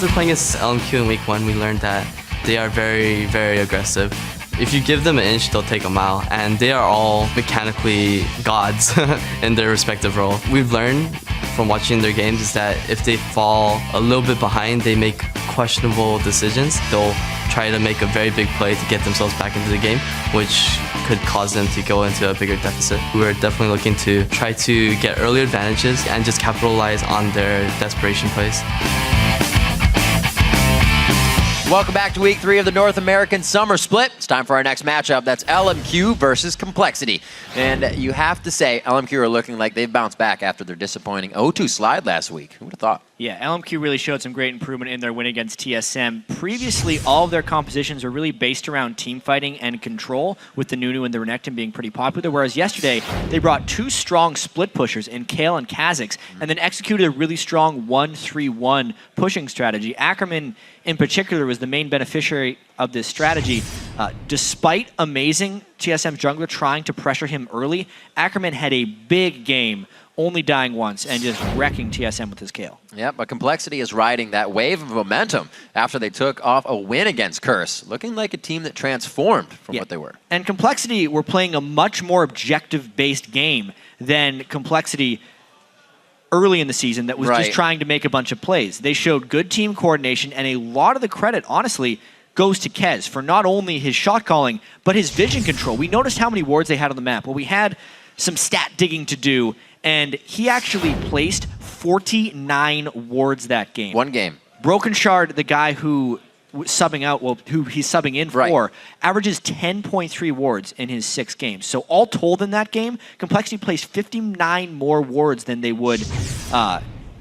After playing against LMQ in week 1, we learned that they are very, very aggressive. If you give them an inch, they'll take a mile, and they are all mechanically gods in their respective role. We've learned from watching their games is that if they fall a little bit behind, they make questionable decisions. They'll try to make a very big play to get themselves back into the game, which could cause them to go into a bigger deficit. We're definitely looking to try to get early advantages and just capitalize on their desperation plays. Welcome back to week 3 of the North American Summer Split. It's time for our next matchup. That's LMQ versus Complexity. And you have to say, LMQ are looking like they've bounced back after their disappointing 0-2 slide last week. Who would have thought? Yeah, LMQ really showed some great improvement in their win against TSM. Previously, all of their compositions were really based around team fighting and control, with the Nunu and the Renekton being pretty popular, whereas yesterday, they brought 2 strong split pushers in COL and Kha'Zix, and then executed a really strong 1-3-1 pushing strategy. Ackerman, in particular, was the main beneficiary of this strategy. Despite amazing TSM jungler trying to pressure him early, Ackerman had a big game, only dying once and just wrecking TSM with his KO. Yeah, but Complexity is riding that wave of momentum after they took off a win against Curse, looking like a team that transformed from what they were. And Complexity were playing a much more objective-based game than Complexity early in the season that was just trying to make a bunch of plays. They showed good team coordination, and a lot of the credit, honestly, goes to Kez for not only his shot calling, but his vision control. We noticed how many wards they had on the map. Well, we had some stat digging to do, and he actually placed 49 wards that game. One game. Broken Shard, the guy who subbing out, well, who he's subbing in for, averages 10.3 wards in his 6 games. So all told in that game, Complexity placed 59 more wards than they would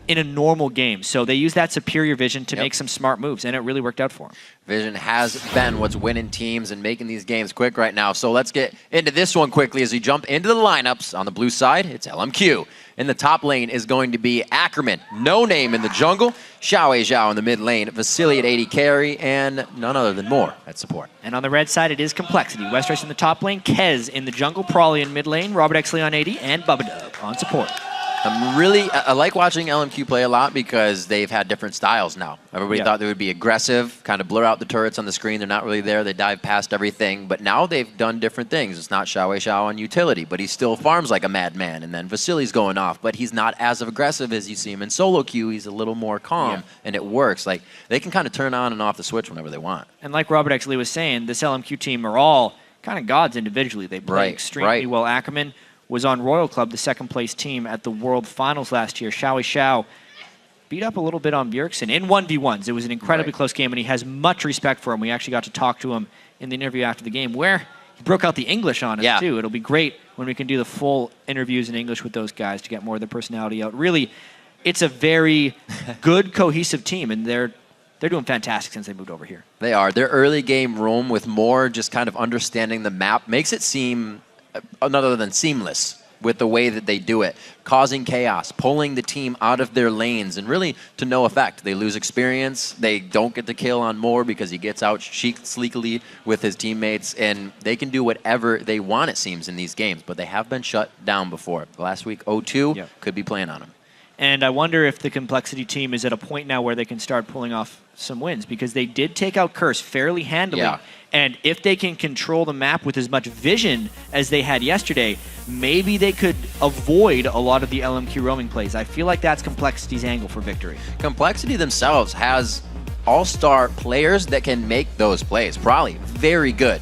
in a normal game. So they use that superior vision to make some smart moves, and it really worked out for them. Vision has been what's winning teams and making these games quick right now. So let's get into this one quickly as we jump into the lineups. On the blue side, it's LMQ. In the top lane is going to be Ackerman, No Name in the jungle, Xiao in the mid lane, Vasily at 80 carry, and none other than Moore at support. And on the red side, it is Complexity. Westrice in the top lane, Kez in the jungle, Prawley in mid lane, Robert Exley on 80, and Bubba on support. I like watching LMQ play a lot because they've had different styles now. Everybody thought they would be aggressive, kind of blur out the turrets on the screen. They're not really there. They dive past everything. But now they've done different things. It's not Xiao on utility, but he still farms like a madman. And then Vasily's going off, but he's not as aggressive as you see him in solo queue. He's a little more calm, and it works. Like, they can kind of turn on and off the switch whenever they want. And like Robert Exley was saying, this LMQ team are all kind of gods individually. They play extremely well. Ackerman was on Royal Club, the second-place team at the World Finals last year. Xiao beat up a little bit on Bjergsen in 1v1s. It was an incredibly close game, and he has much respect for him. We actually got to talk to him in the interview after the game, where he broke out the English on us, too. It'll be great when we can do the full interviews in English with those guys to get more of their personality out. Really, it's a very good, cohesive team, and they're doing fantastic since they moved over here. They are. Their early game roam with more just kind of understanding the map makes it seem other than seamless with the way that they do it, causing chaos, pulling the team out of their lanes, and really to no effect. They lose experience. They don't get the kill on Moore because he gets out sleekly with his teammates, and they can do whatever they want, it seems, in these games, but they have been shut down before. Last week, 0-2 could be playing on them. And I wonder if the Complexity team is at a point now where they can start pulling off some wins, because they did take out Curse fairly handily. And if they can control the map with as much vision as they had yesterday, maybe they could avoid a lot of the LMQ roaming plays. I feel like that's Complexity's angle for victory. Complexity themselves has all-star players that can make those plays. Probably very good.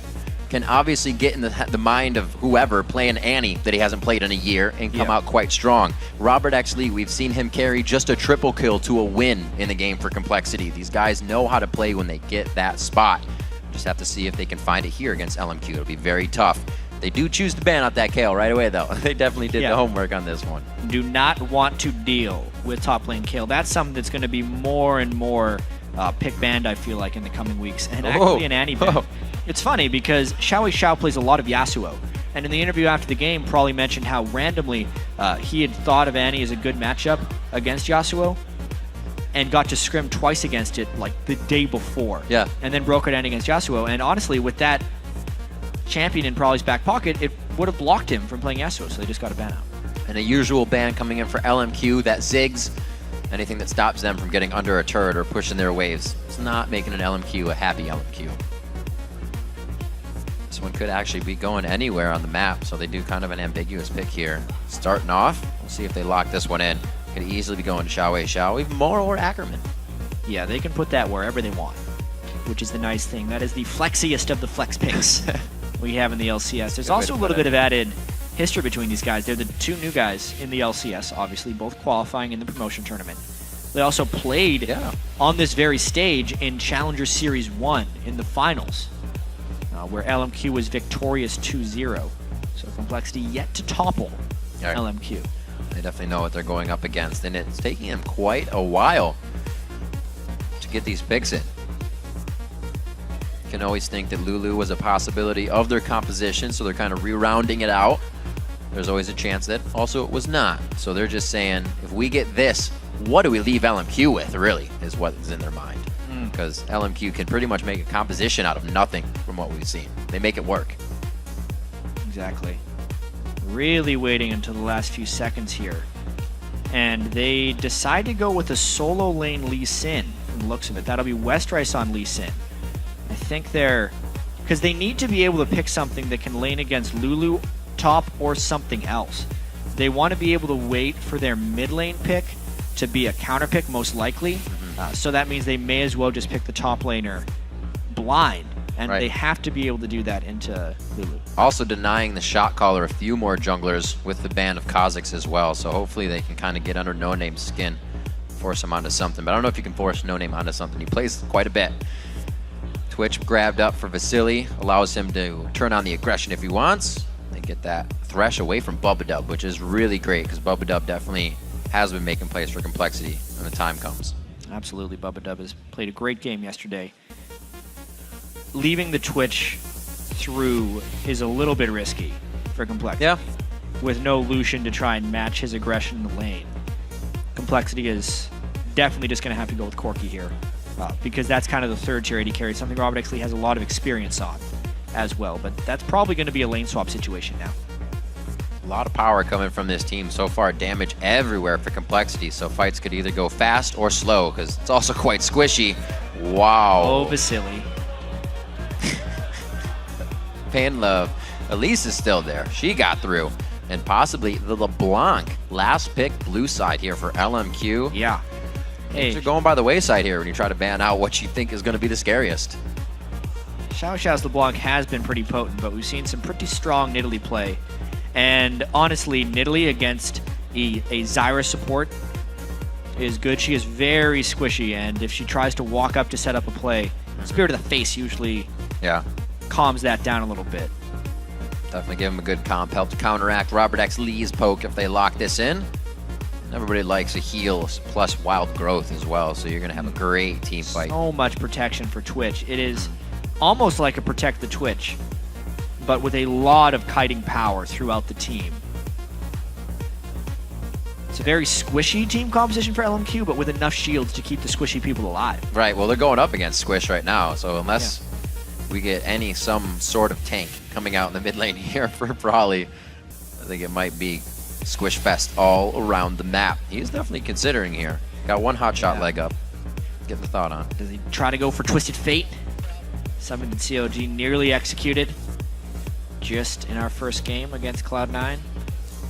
Can obviously get in the mind of whoever playing Annie that he hasn't played in a year and come out quite strong. Robert Exley, we've seen him carry just a triple kill to a win in the game for Complexity. These guys know how to play when they get that spot. Just have to see if they can find it here against LMQ. It'll be very tough. They do choose to ban out that KO right away, though. They definitely did the homework on this one. Do not want to deal with top lane KO. That's something that's going to be more and more pick banned, I feel like, in the coming weeks. And actually an Annie ban. It's funny because Xiao plays a lot of Yasuo. And in the interview after the game, Prawley mentioned how randomly he had thought of Annie as a good matchup against Yasuo and got to scrim twice against it like the day before. And then broke it Annie against Yasuo. And honestly, with that champion in Prawley's back pocket, it would have blocked him from playing Yasuo, so they just got a ban out. And a usual ban coming in for LMQ, that Ziggs. Anything that stops them from getting under a turret or pushing their waves is not making an LMQ a happy LMQ. This one could actually be going anywhere on the map, so they do kind of an ambiguous pick here. Starting off, we'll see if they lock this one in. Could easily be going to Xiao, even more, or Ackerman. Yeah, they can put that wherever they want, which is the nice thing. That is the flexiest of the flex picks we have in the LCS. There's also a little bit of added history between these guys. They're the two new guys in the LCS, obviously, both qualifying in the promotion tournament. They also played on this very stage in Challenger Series 1 in the finals, where LMQ was victorious 2-0. So Complexity yet to topple LMQ. They definitely know what they're going up against, and it's taking them quite a while to get these picks in. You can always think that Lulu was a possibility of their composition, so they're kind of re-rounding it out. There's always a chance that also it was not. So they're just saying, if we get this, what do we leave LMQ with, really, is what is in their mind. Because LMQ can pretty much make a composition out of nothing from what we've seen. They make it work. Exactly. Really waiting until the last few seconds here. And they decide to go with a solo lane Lee Sin, from the looks of it. That'll be Westrice on Lee Sin. I think they're... because they need to be able to pick something that can lane against Lulu top or something else. They want to be able to wait for their mid lane pick to be a counter pick, most likely. So that means they may as well just pick the top laner blind. And they have to be able to do that into Lulu. Also denying the shot caller a few more junglers with the ban of Kazakhs as well. So hopefully they can kind of get under No Name's skin, force him onto something. But I don't know if you can force No Name onto something. He plays quite a bit. Twitch grabbed up for Vasily, allows him to turn on the aggression if he wants. They get that Thresh away from Bubba, which is really great because Bubba definitely has been making plays for Complexity when the time comes. Absolutely, Bubba has played a great game yesterday. Leaving the Twitch through is a little bit risky for Complexity. Yeah. With no Lucian to try and match his aggression in the lane. Complexity is definitely just going to have to go with Corki here. Because that's kind of the third tier AD carry, something Robert Exley has a lot of experience on as well. But that's probably going to be a lane swap situation now. A lot of power coming from this team so far. Damage everywhere for Complexity, so fights could either go fast or slow because it's also quite squishy. Wow. Oh, Vasily. Pain Love. Elise is still there. She got through. And possibly the LeBlanc. Last pick blue side here for LMQ. Yeah. Things are going by the wayside here when you try to ban out what you think is going to be the scariest. Xiao's LeBlanc has been pretty potent, but we've seen some pretty strong Nidalee play. And honestly, Nidalee against a Zyra support is good. She is very squishy, and if she tries to walk up to set up a play, Spirit of the Face usually calms that down a little bit. Definitely give him a good comp. Help to counteract Robert X. Lee's poke if they lock this in. Everybody likes a heal plus wild growth as well, so you're going to have a great team fight. So much protection for Twitch. It is almost like a Protect the Twitch, but with a lot of kiting power throughout the team. It's a very squishy team composition for LMQ, but with enough shields to keep the squishy people alive. Right, well, they're going up against Squish right now, so unless we get some sort of tank coming out in the mid lane here for Brawley, I think it might be Squish Fest all around the map. He's definitely considering here. Got one hot shot leg up. Getting the thought on. Does he try to go for Twisted Fate? Something that COG nearly executed just in our first game against Cloud9.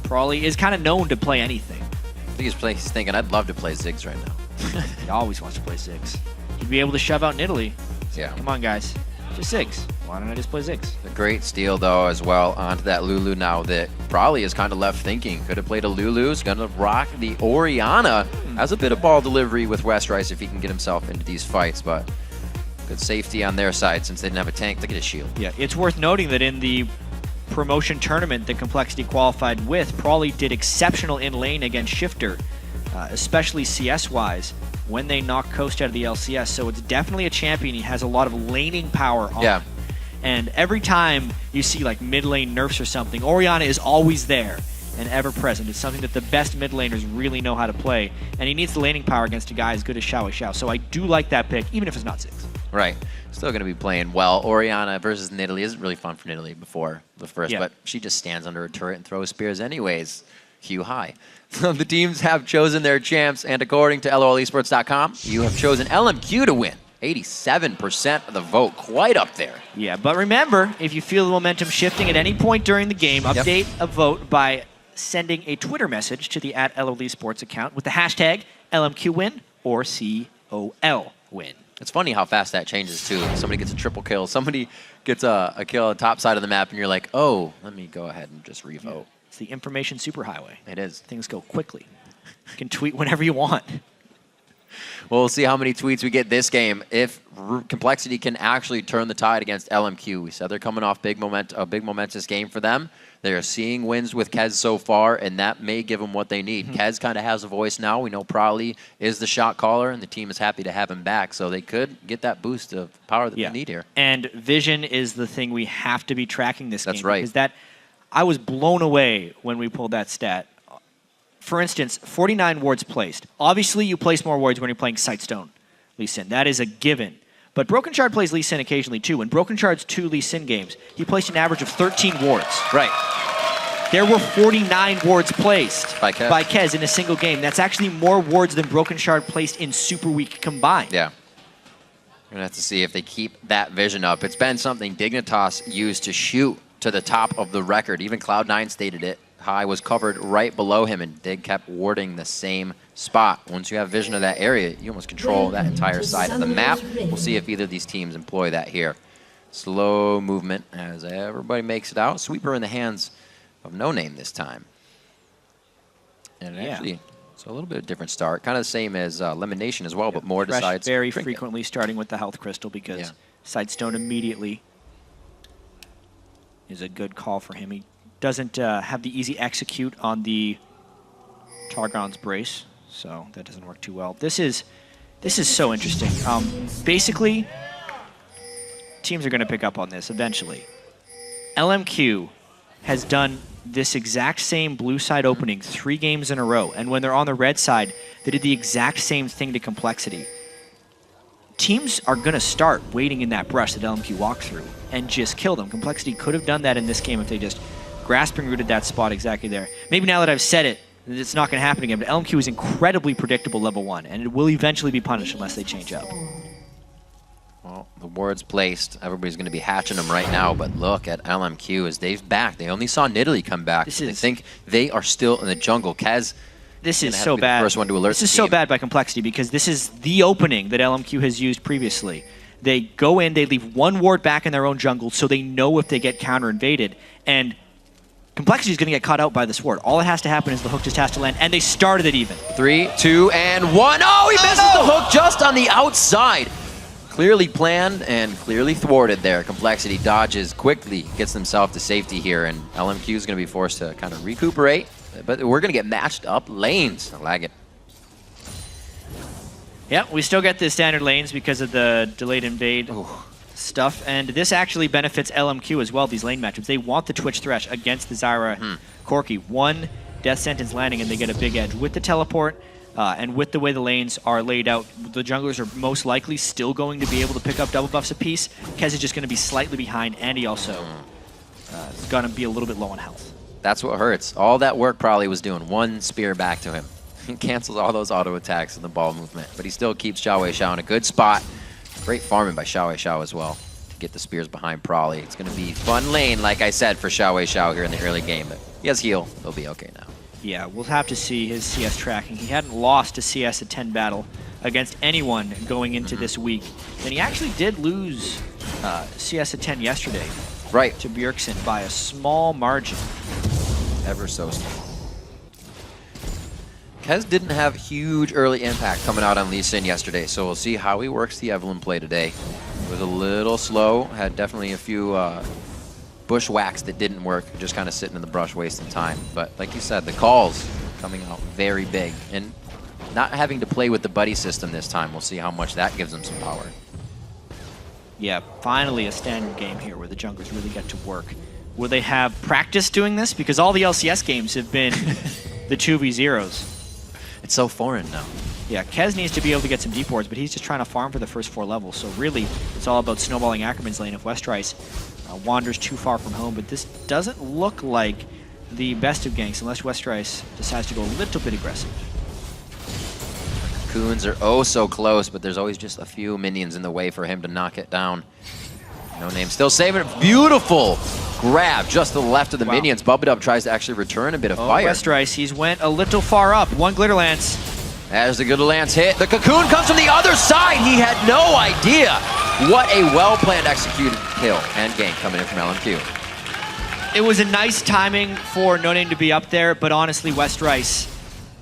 Brawley is kind of known to play anything. I think he's thinking, I'd love to play Ziggs right now. He always wants to play Ziggs. He'd be able to shove out Nidalee. Yeah. Come on, guys. Just Ziggs. Why don't I just play Ziggs? A great steal, though, as well, onto that Lulu now that Brawley is kind of left thinking. Could have played a Lulu. Is going to rock the Orianna. Has a bit of ball delivery with Westrice if he can get himself into these fights, but good safety on their side since they didn't have a tank. Look at his shield. Yeah, it's worth noting that in the promotion tournament that Complexity qualified with, Brawley did exceptional in lane against Shifter, especially CS-wise, when they knocked Coast out of the LCS. So it's definitely a champion. He has a lot of laning power on. Yeah. And every time you see like mid lane nerfs or something, Orianna is always there and ever present. It's something that the best mid laners really know how to play. And he needs the laning power against a guy as good as Xiao. So I do like that pick, even if it's not Ziggs. Right. Still going to be playing well. Orianna versus Nidalee isn't really fun for Nidalee before the first, but she just stands under a turret and throws spears anyways. Q high. The teams have chosen their champs, and according to LOLesports.com, you have chosen LMQ to win. 87% of the vote, quite up there. Yeah, but remember, if you feel the momentum shifting at any point during the game, update a vote by sending a Twitter message to the @LOLesports account with the hashtag LMQWin or COL win. It's funny how fast that changes, too. Somebody gets a triple kill, somebody gets a kill on the top side of the map, and you're like, oh, let me go ahead and just revote. Yeah. It's the information superhighway. It is. Things go quickly. You can tweet whenever you want. Well, we'll see how many tweets we get this game. If Complexity can actually turn the tide against LMQ. We said they're coming off a big momentous game for them. They are seeing wins with Kez so far, and that may give them what they need. Kez kind of has a voice now. We know Prolly is the shot caller, and the team is happy to have him back. So they could get that boost of power that they need here. And vision is the thing we have to be tracking this game. That's right. Because I was blown away when we pulled that stat. For instance, 49 wards placed. Obviously, you place more wards when you're playing Sightstone Lee Sin. That is a given. But Broken Shard plays Lee Sin occasionally, too. In Broken Shard's 2 Lee Sin games, he placed an average of 13 wards. Right. There were 49 wards placed by Kez in a single game. That's actually more wards than Broken Shard placed in Super Week combined. Yeah. We're going to have to see if they keep that vision up. It's been something Dignitas used to shoot to the top of the record. Even Cloud9 stated it. High was covered right below him, and Dig kept warding the same spot. Once you have vision of that area, you almost control that entire side of the map. We'll see if either of these teams employ that here. Slow movement as everybody makes it out. Sweeper in the hands of No Name this time. And actually, it's a little bit of a different start. Kind of the same as Elimination as well, but more Fresh decides very frequently starting with the Health Crystal because Sightstone immediately is a good call for him. He doesn't have the easy execute on the Targon's Brace, so that doesn't work too well. This is so interesting. Basically, teams are going to pick up on this eventually. LMQ has done this exact same blue side opening 3 games in a row, and when they're on the red side, they did the exact same thing to Complexity. Teams are going to start waiting in that brush that LMQ walked through and just kill them. Complexity could have done that in this game if they just grasping rooted that spot exactly there. Maybe now that I've said it, it's not going to happen again, but LMQ is incredibly predictable level 1, and it will eventually be punished unless they change up. Well, the ward's placed. Everybody's going to be hatching them right now, but look at LMQ as they've back. They only saw Nidalee come back. I think they are still in the jungle. Kez, this is so bad. First one to alert this is so bad by Complexity because this is the opening that LMQ has used previously. They go in, they leave 1 ward back in their own jungle so they know if they get counter-invaded, and Complexity is going to get caught out by this ward. All it has to happen is the hook just has to land, and they started it even. 3, 2, and 1. Oh, he misses the hook just on the outside. Clearly planned and clearly thwarted there. Complexity dodges quickly, gets themselves to safety here, and LMQ is going to be forced to kind of recuperate. But we're going to get matched up lanes. I like it. Yeah, we still get the standard lanes because of the delayed invade stuff, and this actually benefits LMQ as well, these lane matchups. They want the Twitch Thresh against the Zyra Corki. 1 death sentence landing, and they get a big edge. With the teleport, and with the way the lanes are laid out, the junglers are most likely still going to be able to pick up double buffs apiece. Kez is just going to be slightly behind, and he also is going to be a little bit low on health. That's what hurts. All that work probably was doing 1 spear back to him. He cancels all those auto attacks in the ball movement, but he still keeps Xiao in a good spot. Great farming by Xiao as well to get the spears behind Prolly. It's going to be fun lane, like I said, for Xiao here in the early game, but he has heal. He'll be okay now. Yeah, we'll have to see his CS tracking. He hadn't lost a CS at 10 battle against anyone going into this week. And he actually did lose CS at 10 yesterday to Bjergsen by a small margin. Ever so small. Kez didn't have huge early impact coming out on Lee Sin yesterday, so we'll see how he works the Evelyn play today. It was a little slow, had definitely a few bushwhacks that didn't work, just kind of sitting in the brush wasting time. But like you said, the calls coming out very big, and not having to play with the buddy system this time, we'll see how much that gives them some power. Yeah, finally a standard game here where the junglers really get to work. Will they have practice doing this? Because all the LCS games have been the 2v0s. It's so foreign now. Yeah, Kez needs to be able to get some deep wards, but he's just trying to farm for the first 4 levels. So really, it's all about snowballing Ackerman's lane if Westrice wanders too far from home. But this doesn't look like the best of ganks unless Westrice decides to go a little bit aggressive. Coons are oh so close, but there's always just a few minions in the way for him to knock it down. No Name still saving it. Beautiful grab just to the left of the minions. Bubba tries to actually return a bit of fire. Westrice, he's went a little far up. One Glitter Lance. As the Glitter Lance hit, the Cocoon comes from the other side. He had no idea. What a well-planned executed kill and gank coming in from LMQ. It was a nice timing for No Name to be up there, but honestly, Westrice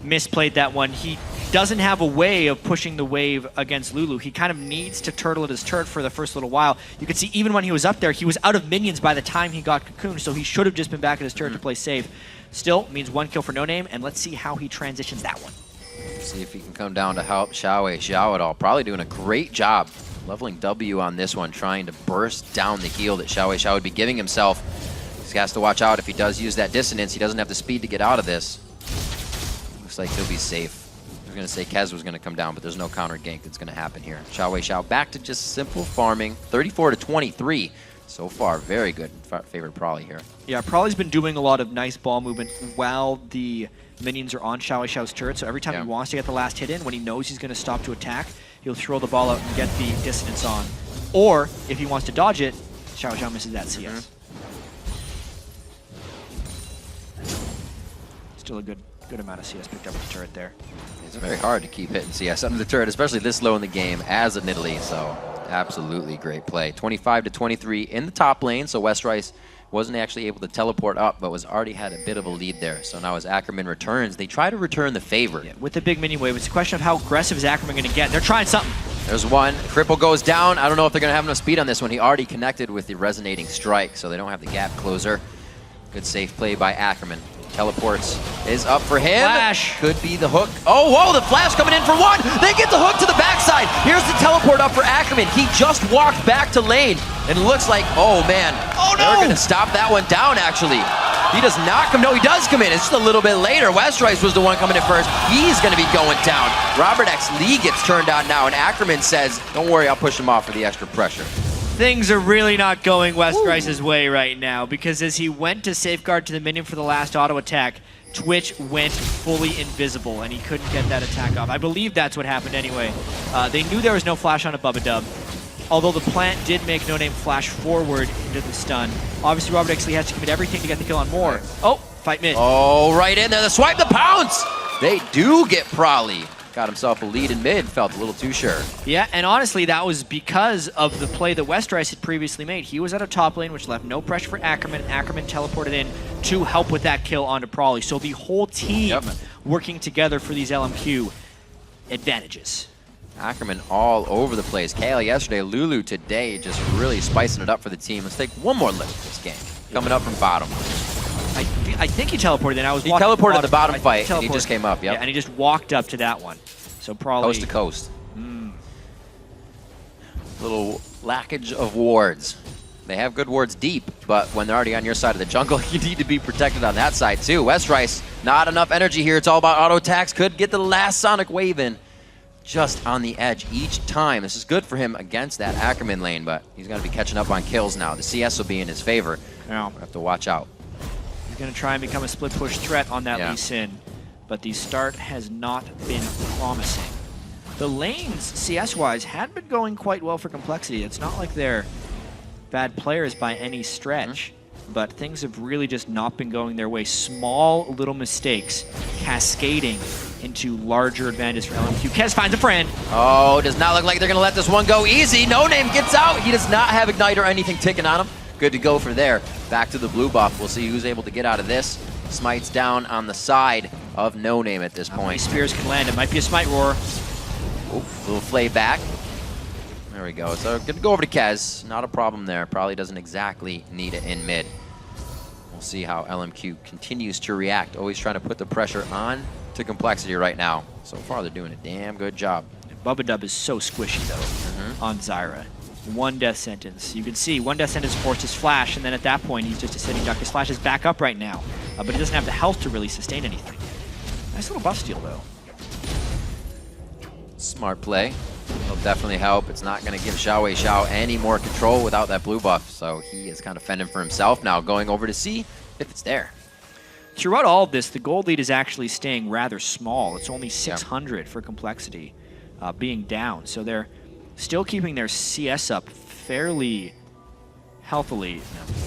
misplayed that one. He doesn't have a way of pushing the wave against Lulu. He kind of needs to turtle at his turret for the first little while. You can see even when he was up there, he was out of minions by the time he got Cocoon, so he should have just been back at his turret to play safe. Still, means 1 kill for No Name, and let's see how he transitions that one. See if he can come down to help Xiao at all. Probably doing a great job leveling W on this one, trying to burst down the heal that Xiao would be giving himself. He has to watch out if he does use that dissonance. He doesn't have the speed to get out of this. Looks like he'll be safe. I was going to say Kez was going to come down, but there's no counter gank that's going to happen here. Xiao back to just simple farming. 34 to 23. So far, very good. Favorite Prolly here. Yeah, Prolly's been doing a lot of nice ball movement while the minions are on Xiao's turret. So every time he wants to get the last hit in, when he knows he's going to stop to attack, he'll throw the ball out and get the dissonance on. Or, if he wants to dodge it, Xiao misses that CS. Still a good amount of CS picked up with the turret there. It's very hard to keep hitting CS under the turret, especially this low in the game as a Nidalee, so absolutely great play. 25 to 23 in the top lane, so Westrice wasn't actually able to teleport up, but was already had a bit of a lead there. So now as Ackerman returns, they try to return the favor. Yeah, with the big minion wave, it's a question of how aggressive is Ackerman going to get. They're trying something. There's one. Cripple goes down. I don't know if they're going to have enough speed on this one. He already connected with the resonating strike, so they don't have the gap closer. Good safe play by Ackerman. Teleports is up for him. Flash. Could be the hook. Oh, whoa, the flash coming in for one. They get the hook to the backside. Here's the teleport up for Ackerman. He just walked back to lane. And it looks like, oh man, they're going to stop that one down actually. He does not come, no, he does come in. It's just a little bit later. Westrice was the one coming in first. He's going to be going down. Robert X Lee gets turned on now, and Ackerman says, don't worry, I'll push him off for the extra pressure. Things are really not going Westrice's way right now, because as he went to safeguard to the minion for the last auto attack, Twitch went fully invisible and he couldn't get that attack off. I believe that's what happened anyway. They knew there was no flash on a Bubba, although the plant did make No Name flash forward into the stun. Obviously, Robert X Lee has to commit everything to get the kill on Moore. Oh, fight mid. Oh, right in there, the swipe, the pounce! They do get Prolly. Got himself a lead in mid, felt a little too sure. Yeah, and honestly, that was because of the play that Westrice had previously made. He was at a top lane, which left no pressure for Ackerman. Ackerman teleported in to help with that kill onto Prolly. So the whole team working together for these LMQ advantages. Ackerman all over the place. COL yesterday, Lulu today, just really spicing it up for the team. Let's take one more look at this game. Coming up from bottom. I think he teleported in. He teleported the bottom fight, and he just came up, Yeah, and he just walked up to that one. So probably... Coast to coast. Little lackage of wards. They have good wards deep, but when they're already on your side of the jungle, you need to be protected on that side too. Westrice, not enough energy here. It's all about auto attacks. Could get the last Sonic wave in. Just on the edge each time. This is good for him against that Ackerman lane, but he's going to be catching up on kills now. The CS will be in his favor. Yeah. We'll have to watch out. He's going to try and become a split push threat on that Lee Sin, but the start has not been promising. The lanes, CS-wise, had been going quite well for Complexity. It's not like they're bad players by any stretch, but things have really just not been going their way. Small little mistakes cascading into larger advantages for LMQ. Kez finds a friend. Oh, does not look like they're going to let this one go easy. No Name gets out. He does not have Ignite or anything ticking on him. Good to go for there. Back to the blue buff. We'll see who's able to get out of this. Smite's down on the side of No Name at this point. Spears can land. It might be a Smite Roar. Little flay back. There we go. So good to go over to Kez. Not a problem there. Probably doesn't exactly need it in mid. We'll see how LMQ continues to react. Always trying to put the pressure on to Complexity right now. So far, they're doing a damn good job. Bubba is so squishy, though, on Zyra. One death sentence. You can see one death sentence forced his flash, and then at that point, he's just a sitting duck. His flash is back up right now, but he doesn't have the health to really sustain anything. Nice little buff steal, though. Smart play. It'll definitely help. It's not going to give Xiao any more control without that blue buff, so he is kind of fending for himself now, going over to see if it's there. throughout all of this, the gold lead is actually staying rather small. It's only 600 for Complexity being down. So they're still keeping their CS up fairly healthily.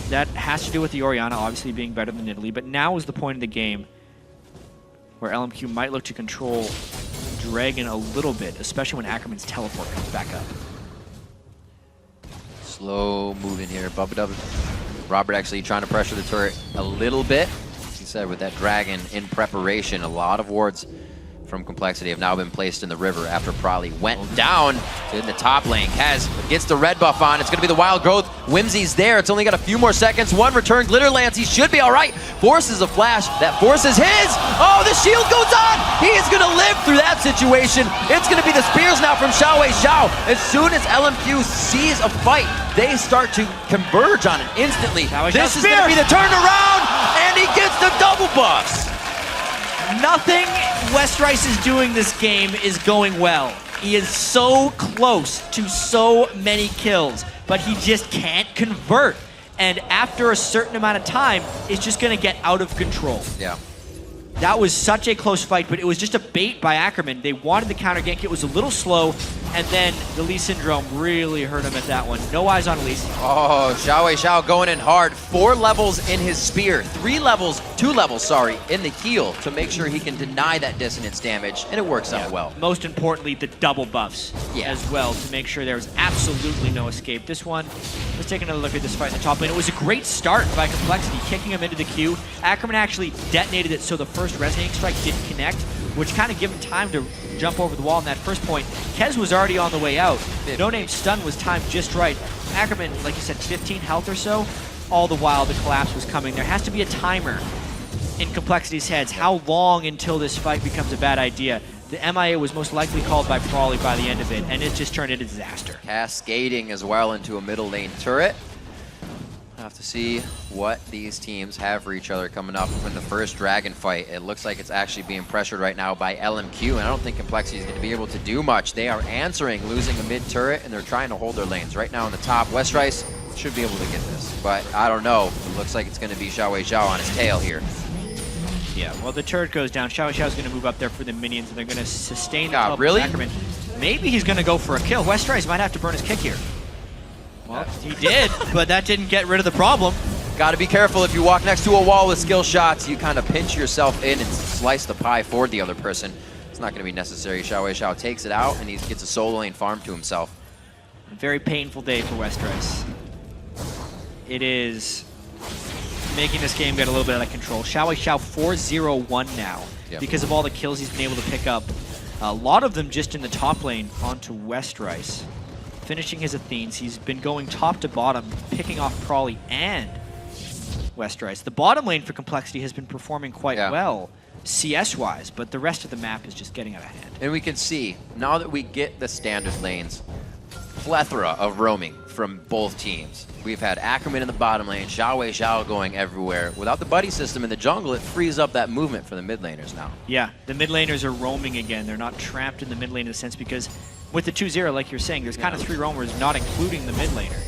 That has to do with the Orianna obviously being better than Italy, but now is the point of the game where LMQ might look to control Dragon a little bit, especially when Ackerman's teleport comes back up. Slow moving here. Bubba Robert actually trying to pressure the turret a little bit. As he said, with that Dragon in preparation, a lot of wards from Complexity have now been placed in the river after Prolly went down in the top lane. Kaz gets the red buff on. It's going to be the Wild Growth. Whimsy's there. It's only got a few more seconds. One return. Glitterlance. He should be all right. Forces a flash. That force is his. Oh, the shield goes on. He is going to live through that situation. It's going to be the spears now from Xiao. As soon as LMQ sees a fight, they start to converge on it instantly. This is going to be the turnaround, and he gets the double buffs. Nothing Westrice is doing this game is going well. He is so close to so many kills, but he just can't convert. And after a certain amount of time, it's just going to get out of control. Yeah. That was such a close fight, but it was just a bait by Ackerman. They wanted the counter gank. It was a little slow, and then the Lee Syndrome really hurt him at that one. No eyes on Lee. Oh, Xiao going in hard. 4 levels in his spear. 2 levels, in the heal to make sure he can deny that dissonance damage, and it works out well. Most importantly, the double buffs as well to make sure there was absolutely no escape. This one, let's take another look at this fight in the top lane. It was a great start by Complexity, kicking him into the queue. Ackerman actually detonated it so the first resonating strike didn't connect, which kind of gave him time to jump over the wall in that first point. Kez was already on the way out. No Name stun was timed just right. Ackerman, like you said, 15 health or so. All the while the collapse was coming. There has to be a timer in Complexity's heads. How long until this fight becomes a bad idea? The MIA was most likely called by Prolly by the end of it, and it just turned into disaster. Cascading as well into a middle lane turret. Have to see what these teams have for each other coming up in the first Dragon fight. It looks like it's actually being pressured right now by LMQ, and I don't think Complexity is going to be able to do much. They are answering, losing a mid turret, and they're trying to hold their lanes. Right now in the top, Westrice should be able to get this, but I don't know. It looks like it's going to be Xiao on his tail here. Yeah, well, the turret goes down. Xiao is going to move up there for the minions, and they're going to sustain the really? Ackerman. Maybe he's going to go for a kill. Westrice might have to burn his kick here. Well, he did, but that didn't get rid of the problem. Got to be careful if you walk next to a wall with skill shots. You kind of pinch yourself in and slice the pie for the other person. It's not going to be necessary. Xiao takes it out, and he gets a solo lane farm to himself. A very painful day for Westrice. It is making this game get a little bit out of control. Xiao 4-0-1 now because of all the kills he's been able to pick up. A lot of them just in the top lane onto Westrice. Finishing his Athenes, he's been going top to bottom, picking off Prolly and Westrice. The bottom lane for Complexity has been performing quite well, CS-wise, but the rest of the map is just getting out of hand. And we can see, now that we get the standard lanes, plethora of roaming from both teams. We've had Ackerman in the bottom lane, Xiao going everywhere. Without the buddy system in the jungle, it frees up that movement for the mid laners now. Yeah, the mid laners are roaming again. They're not trapped in the mid lane in a sense because with the 2-0, like you're saying, there's kind of 3 roamers, not including the mid laner.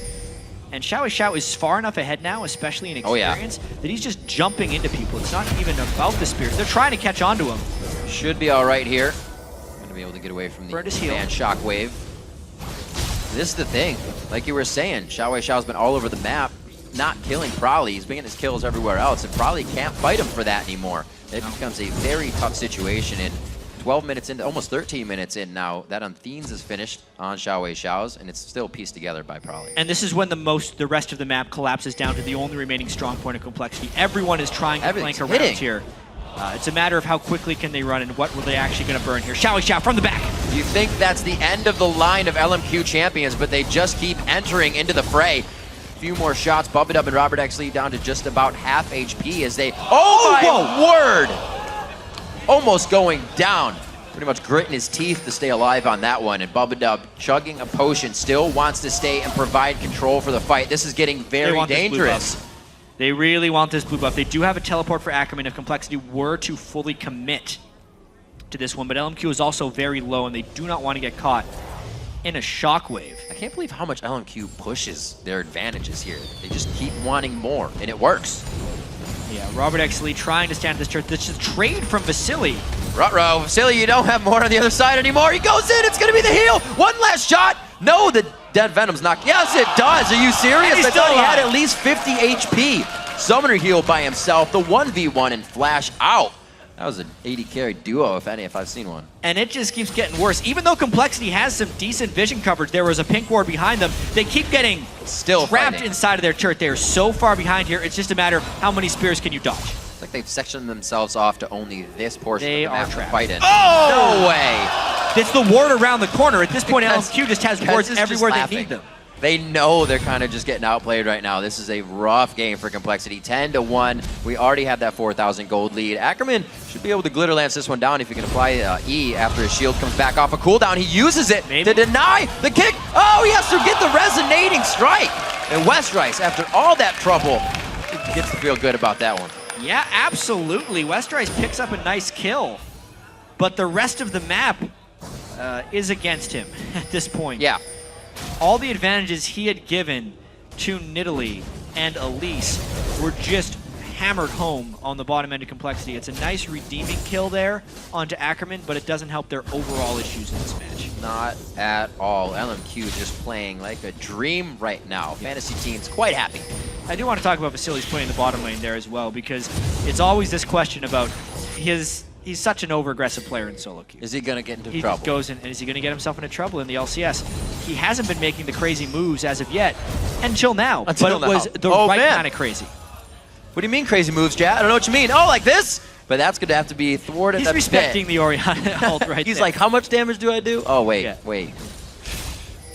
And Xiao is far enough ahead now, especially in experience, that he's just jumping into people. It's not even about the spears. They're trying to catch on to him. Should be all right here. Going to be able to get away from the fan shockwave. This is the thing. Like you were saying, Xiao's been all over the map, not killing Prolly. He's been getting his kills everywhere else, and Prolly can't fight him for that anymore. It becomes a very tough situation. And 12 minutes into, almost 13 minutes in now, that Athenes is finished on Xiao's, and it's still pieced together by Prolly. And this is when the rest of the map collapses down to the only remaining strong point of Complexity. Everyone is trying to flank around here. It's a matter of how quickly can they run and what were they actually going to burn here. Xiao from the back. You think that's the end of the line of LMQ champions, but they just keep entering into the fray. A few more shots. Bubba and Robert actually down to just about half HP as they... Oh my word! Almost going down. Pretty much gritting his teeth to stay alive on that one. And Bubba chugging a potion, still wants to stay and provide control for the fight. This is getting very dangerous. They really want this blue buff. They do have a teleport for Ackerman if Complexity were to fully commit to this one, but LMQ is also very low and they do not want to get caught in a shockwave. I can't believe how much LMQ pushes their advantages here. They just keep wanting more, and it works. Yeah, Robert X. Lee trying to stand this turret. This is a trade from Vasily. Ruh-roh, Vasily, you don't have more on the other side anymore. He goes in, it's gonna be the heal. One last shot. No, the dead Venom's not. Yes, it does. Are you serious? I thought he had at least 50 HP. Summoner heal by himself, the 1v1 and flash out. That was an 80 carry duo, if any, if I've seen one. And it just keeps getting worse. Even though Complexity has some decent vision coverage, there was a pink ward behind them. They keep getting trapped inside of their turret. They are so far behind here. It's just a matter of how many spears can you dodge. It's like they've sectioned themselves off to only this portion They of the map are to trapped. fight in. Oh! No way! It's the ward around the corner. At this point, Because LMQ just has wards everywhere they need them. They know they're kind of just getting outplayed right now. This is a rough game for Complexity. 10-1. We already have that 4,000 gold lead. Ackerman should be able to glitter lance this one down if he can apply E after his shield comes back off a cooldown. He uses it to deny the kick. Oh, he has to get the resonating strike. And Westrice, after all that trouble, gets to feel good about that one. Yeah, absolutely. Westrice picks up a nice kill. But the rest of the map is against him at this point. Yeah. All the advantages he had given to Nidalee and Elise were just hammered home on the bottom end of Complexity. It's a nice redeeming kill there onto Ackerman, but it doesn't help their overall issues in this match. Not at all. LMQ just playing like a dream right now. Fantasy team's quite happy. I do want to talk about Vasily's play in the bottom lane there as well, because it's always this question about he's such an over-aggressive player in solo queue. Is he going to get into He trouble? goes in, and is he going to get himself into trouble in the LCS? He hasn't been making the crazy moves as of yet, until now. But it was the right kind of crazy. What do you mean crazy moves, Jat? I don't know what you mean. Oh, like this? But that's going to have to be thwarted. He's respecting the Orianna ult right He's there. like, how much damage do I do? Oh, wait, Yeah. wait.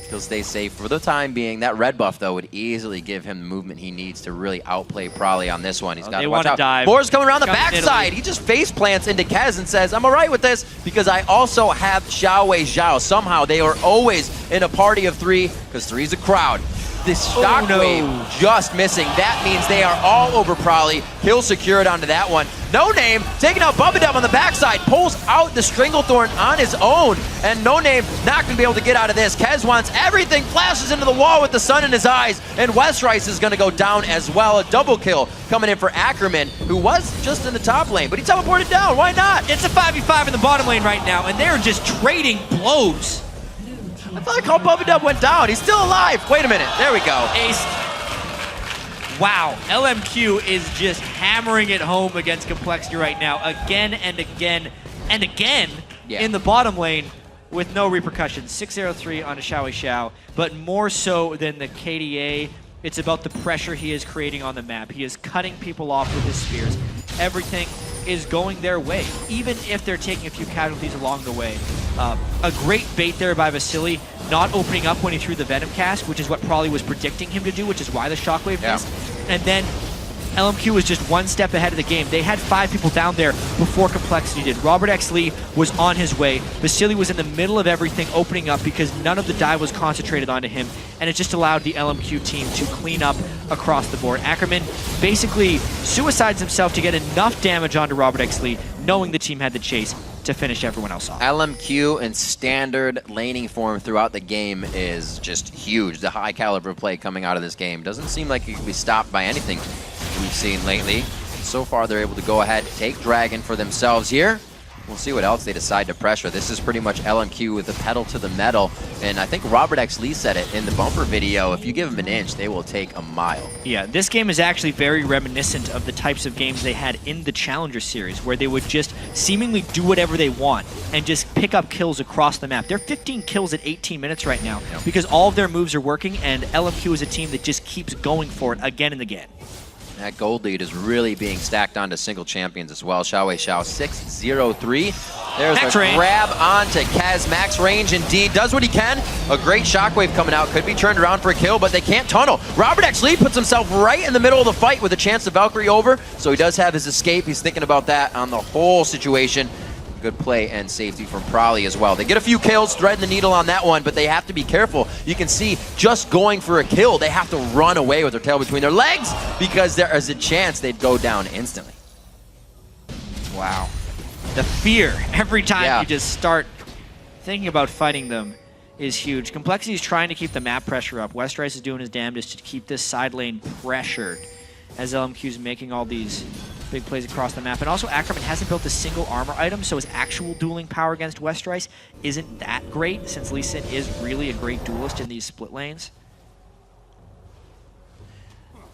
He'll stay safe for the time being. That red buff, though, would easily give him the movement he needs to really outplay Prolly on this one. He's got to watch out. Dive. Boar's coming around the backside. He just face plants into Kez and says, I'm all right with this because I also have Xiaowei Zhao. Somehow they are always in a party of three because three's a crowd. This shockwave just missing. That means they are all over Prolly. Kill secured onto that one. No Name taking out Bubba on the backside, pulls out the Stranglethorn on his own, and No Name not going to be able to get out of this. Kez wants everything, flashes into the wall with the sun in his eyes, and Westrice is going to go down as well. A double kill coming in for Ackerman, who was just in the top lane, but he teleported down. Why not? It's a 5v5 in the bottom lane right now, and they're just trading blows. I thought Bubba went down. He's still alive. Wait a minute. There we go. Ace. Wow, LMQ is just hammering it home against Complexity right now, again and again and again in the bottom lane with no repercussions. 6-0-3 on a Xiaowei Zhao, but more so than the KDA, it's about the pressure he is creating on the map. He is cutting people off with his spears. Everything is going their way, even if they're taking a few casualties along the way. A great bait there by Vasily, not opening up when he threw the Venom cast, which is what Prolly was predicting him to do, which is why the Shockwave missed. And then LMQ was just one step ahead of the game. They had 5 people down there before Complexity did. Robert X. Lee was on his way. Vasily was in the middle of everything, opening up because none of the dive was concentrated onto him, and it just allowed the LMQ team to clean up across the board. Ackerman basically suicides himself to get enough damage onto Robert X. Lee, knowing the team had the chase to finish everyone else off. LMQ in standard laning form throughout the game is just huge. The high caliber play coming out of this game doesn't seem like it can be stopped by anything we've seen lately. So far, they're able to go ahead, take Dragon for themselves here. We'll see what else they decide to pressure. This is pretty much LMQ with the pedal to the metal. And I think Robert X. Lee said it in the bumper video. If you give them an inch, they will take a mile. Yeah, this game is actually very reminiscent of the types of games they had in the Challenger Series, where they would just seemingly do whatever they want and just pick up kills across the map. They're 15 kills at 18 minutes right now because all of their moves are working, and LMQ is a team that just keeps going for it again and again. That gold lead is really being stacked onto single champions as well. Xiaowei Zhao 6-0-3. There's Max a range. grab onto Kaz. Max range indeed. Does what he can. A great shockwave coming out. Could be turned around for a kill, but they can't tunnel. Robert X. Lee puts himself right in the middle of the fight with a chance to Valkyrie over. So he does have his escape. He's thinking about that on the whole situation. Good play and safety from Prolly as well. They get a few kills, threading the needle on that one, but they have to be careful. You can see just going for a kill, they have to run away with their tail between their legs because there is a chance they'd go down instantly. Wow. The fear every time you just start thinking about fighting them is huge. Complexity is trying to keep the map pressure up. Westrice is doing his damnedest to keep this side lane pressured as LMQ is making all these Big plays across the map. And also, Ackerman hasn't built a single armor item, so his actual dueling power against Westrice isn't that great, since Lee Sin is really a great duelist in these split lanes.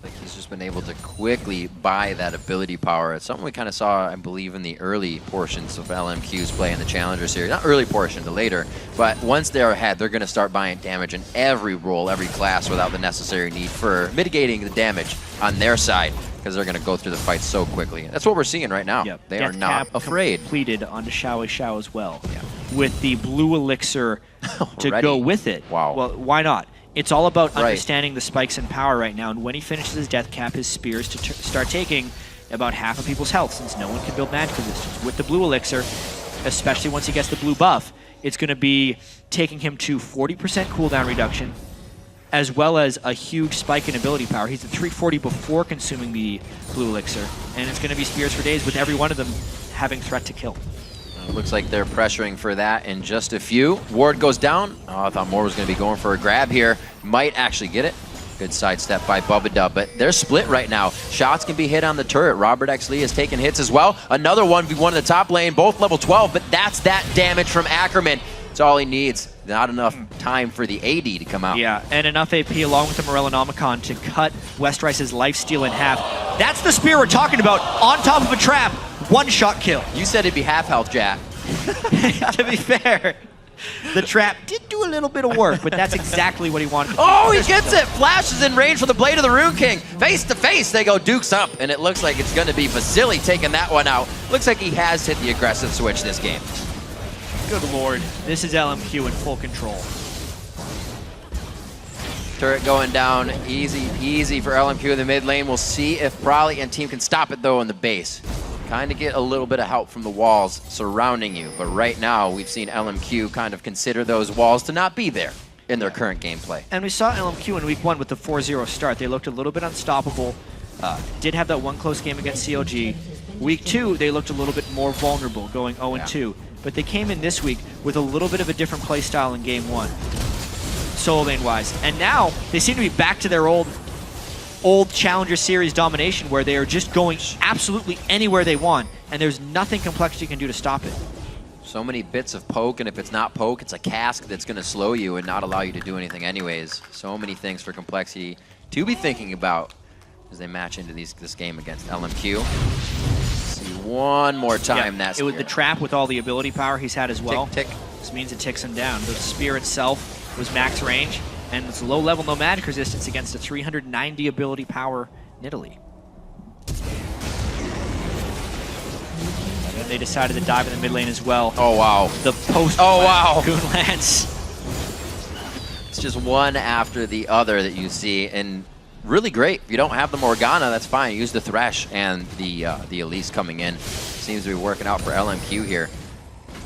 Like he's just been able to quickly buy that ability power. It's something we kind of saw, I believe, in the early portions of LMQ's play in the Challenger Series. Not early portion, the later. But once they're ahead, they're going to start buying damage in every role, every class, without the necessary need for mitigating the damage on their side, because they're going to go through the fight so quickly. That's what we're seeing right now. Yep. They Death are not Cap afraid. Completed onto Xiao Xiao as well, with the blue elixir to Already? go with it. Wow. Well, why not? It's all about understanding the spikes in power right now, and when he finishes his death cap, his spears to start taking about half of people's health, since no one can build magic resistance. With the blue elixir, especially once he gets the blue buff, it's going to be taking him to 40% cooldown reduction, as well as a huge spike in ability power. He's at 340 before consuming the blue elixir, and it's going to be spears for days, with every one of them having threat to kill. Looks like they're pressuring for that in just a few. Ward goes down. Oh, I thought Moore was going to be going for a grab here. Might actually get it. Good sidestep by Bubba, but they're split right now. Shots can be hit on the turret. Robert X. Lee has taken hits as well. Another 1v1 in the top lane, both level 12, but that's that damage from Ackerman. It's all he needs. Not enough time for the AD to come out. Yeah, and enough AP along with the Morellonomicon to cut Westrice's lifesteal in half. That's the spear we're talking about, on top of a trap. One-shot kill. You said it'd be half health, Jack. To be fair, the trap did do a little bit of work, but that's exactly what he wanted. Oh, he gets it! Flashes in range for the Blade of the Rune King. Face to face, they go dukes up, and it looks like it's going to be Vasily taking that one out. Looks like he has hit the aggressive switch this game. Good lord, this is LMQ in full control. Turret going down, easy peasy for LMQ in the mid lane. We'll see if Brawley and team can stop it though in the base. Kind of get a little bit of help from the walls surrounding you, but right now we've seen LMQ kind of consider those walls to not be there in their current gameplay. And we saw LMQ in week 1 with the 4-0 start. They looked a little bit unstoppable, did have that one close game against CLG. Week 2, they looked a little bit more vulnerable, going 0-2. But they came in this week with a little bit of a different play style in game 1, solo lane wise. And now they seem to be back to their old Challenger Series domination, where they are just going absolutely anywhere they want, and there's nothing Complexity can do to stop it. So many bits of poke, and if it's not poke, it's a cask that's going to slow you and not allow you to do anything anyways. So many things for Complexity to be thinking about as they match into this game against LMQ. See one more time that spear. It was the trap with all the ability power he's had as well. Tick, tick. This means it ticks him down. The spear itself was max range, and it's low level, no magic resistance against a 390 ability power Nidalee. And they decided to dive in the mid lane as well. Oh wow. The post Goon Lance. It's just one after the other that you see, and really great. If you don't have the Morgana, that's fine. Use the Thresh and the Elise coming in. Seems to be working out for LMQ here.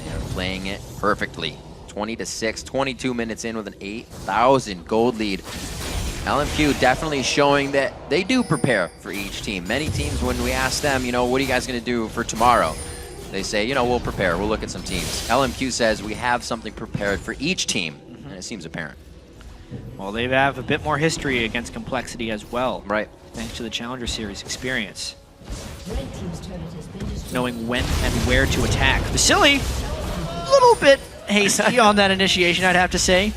They're playing it perfectly. 20-6, 22 minutes in with an 8,000 gold lead. LMQ definitely showing that they do prepare for each team. Many teams, when we ask them, you know, what are you guys going to do for tomorrow? They say, you know, we'll prepare. We'll look at some teams. LMQ says we have something prepared for each team, and it seems apparent. Well, they have a bit more history against Complexity as well. Right. Thanks to the Challenger Series experience. Knowing when and where to attack. Vasily, a little bit hasty on that initiation, I'd have to say.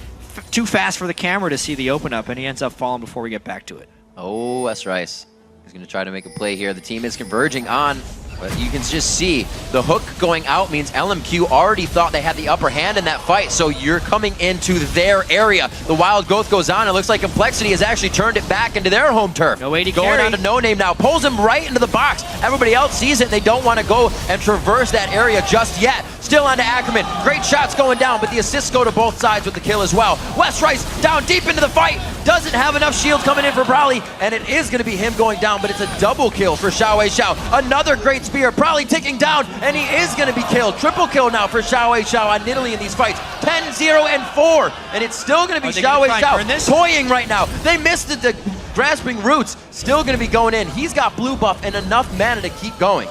Too fast for the camera to see the open up, and he ends up falling before we get back to it. Oh, that's Rice. He's going to try to make a play here. The team is converging on, but you can just see the hook going out means LMQ already thought they had the upper hand in that fight, so you're coming into their area. The wild growth goes on. It looks like Complexity has actually turned it back into their home turf. No AD Going carry. on to No Name now. Pulls him right into the box. Everybody else sees it. They don't want to go and traverse that area just yet. Still on to Ackerman. Great shots going down, but the assists go to both sides with the kill as well. Westrice down deep into the fight. Doesn't have enough shields coming in for Brawley, and it is going to be him going down, but it's a double kill for Xiao Xiao. Another great spear. Brawley ticking down, and he is going to be killed. Triple kill now for Xiao Xiao on Nidalee in these fights. 10-0 and 4, and it's still going to be Xiao Xiao toying right now. They missed the grasping roots. Still going to be going in. He's got blue buff and enough mana to keep going.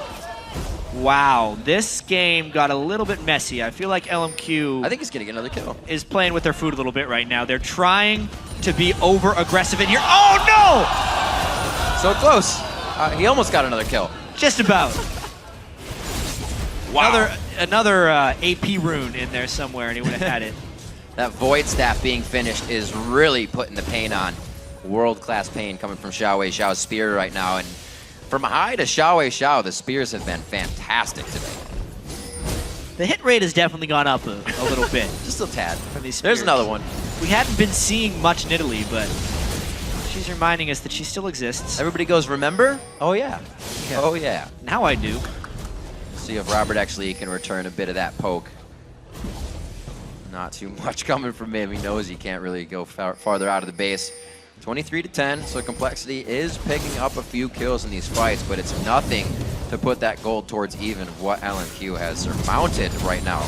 Wow, this game got a little bit messy. I feel like LMQ I think he's going to get another kill. is playing with their food a little bit right now. They're trying to be over-aggressive in here. Oh, no! So close. He almost got another kill. Just about. Wow. Another AP rune in there somewhere, and he would have had it. That Void Staff being finished is really putting the pain on. World-class pain coming from Xiaowei Xiao's spear right now. And from high to Xiaowei Xiao, the spears have been fantastic today. The hit rate has definitely gone up a little bit. Just a tad. From these There's spears. another one. We hadn't been seeing much Nidalee, but she's reminding us that she still exists. Everybody goes, remember? Oh, yeah. Yeah. Oh, yeah. Now I do. See if Robert actually can return a bit of that poke. Not too much coming from him. He knows he can't really go farther out of the base. 23-10, so Complexity is picking up a few kills in these fights, but it's nothing to put that gold towards even of what LMQ has surmounted right now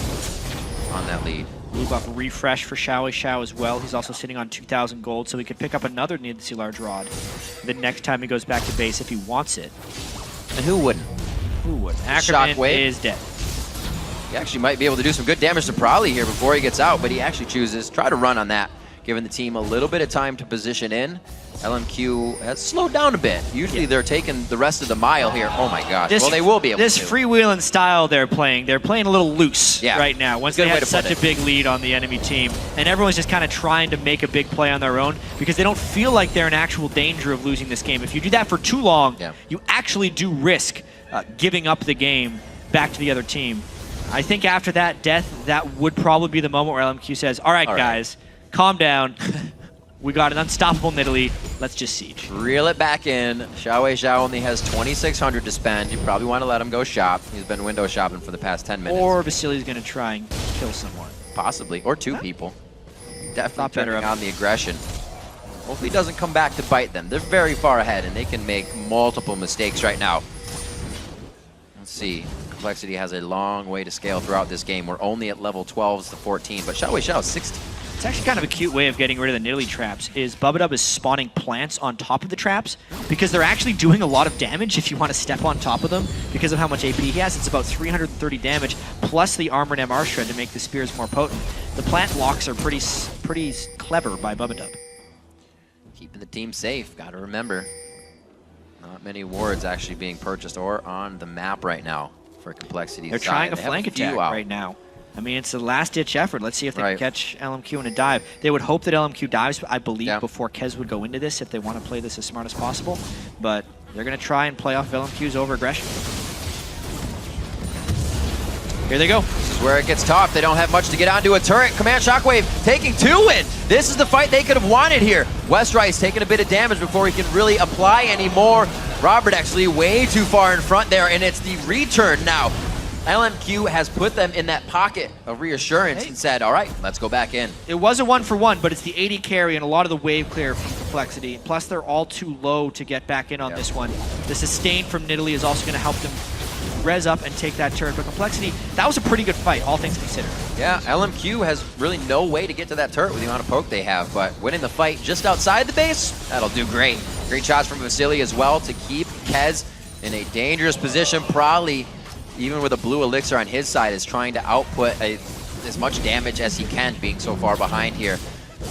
on that lead. Blue buff refresh for Xiaowei Xiao as well. He's also sitting on 2,000 gold, so he could pick up another Need to See Large Rod the next time he goes back to base if he wants it. And who wouldn't? Who would? Ackerman Shockwave is dead. He actually might be able to do some good damage to Prolly here before he gets out, but he actually chooses try to run on that, giving the team a little bit of time to position in. LMQ has slowed down a bit. Usually they're taking the rest of the mile here. Oh my gosh. Well, they will be able to. This freewheeling style they're playing a little loose Yeah. right now. Once they have such a big lead on the enemy team, and everyone's just kind of trying to make a big play on their own because they don't feel like they're in actual danger of losing this game. If you do that for too long, you actually do risk giving up the game back to the other team. I think after that death, that would probably be the moment where LMQ says, all right, guys, calm down. We got an unstoppable Nidalee. Let's just siege. Reel it back in. Xiaowei Xiao only has 2,600 to spend. You probably want to let him go shop. He's been window shopping for the past 10 minutes. Or Vasili's going to try and kill someone. Possibly. Or two people. Definitely better turning on the aggression. Hopefully he doesn't come back to bite them. They're very far ahead, and they can make multiple mistakes right now. Let's see. Complexity has a long way to scale throughout this game. We're only at level 12s to 14, but Xiaowei Xiao is 16. It's actually kind of a cute way of getting rid of the Nidalee traps is Bubba is spawning plants on top of the traps because they're actually doing a lot of damage if you want to step on top of them because of how much AP he has. It's about 330 damage plus the armored MR shred to make the spears more potent. The plant locks are pretty clever by Bubba. Keeping the team safe, gotta remember. Not many wards actually being purchased or on the map right now for Complexity. They're trying a flank attack right now. I mean, it's a last-ditch effort. Let's see if they can catch LMQ in a dive. They would hope that LMQ dives, I believe, before Kez would go into this if they want to play this as smart as possible. But they're going to try and play off LMQ's over-aggression. Here they go. This is where it gets tough. They don't have much to get onto a turret. Command Shockwave taking 2 in. This is the fight they could have wanted here. Westrice taking a bit of damage before he can really apply any more. Robert actually way too far in front there, and it's the return now. LMQ has put them in that pocket of reassurance and said, all right, let's go back in. It was a 1-for-1, but it's the 80 carry and a lot of the wave clear from Complexity. Plus, they're all too low to get back in on this one. The sustain from Nidalee is also going to help them res up and take that turret. But Complexity, that was a pretty good fight, all things considered. Yeah, LMQ has really no way to get to that turret with the amount of poke they have, but winning the fight just outside the base, that'll do great. Great shots from Vasily as well to keep Kez in a dangerous position. Probably, even with a blue elixir on his side, is trying to output as much damage as he can, being so far behind here.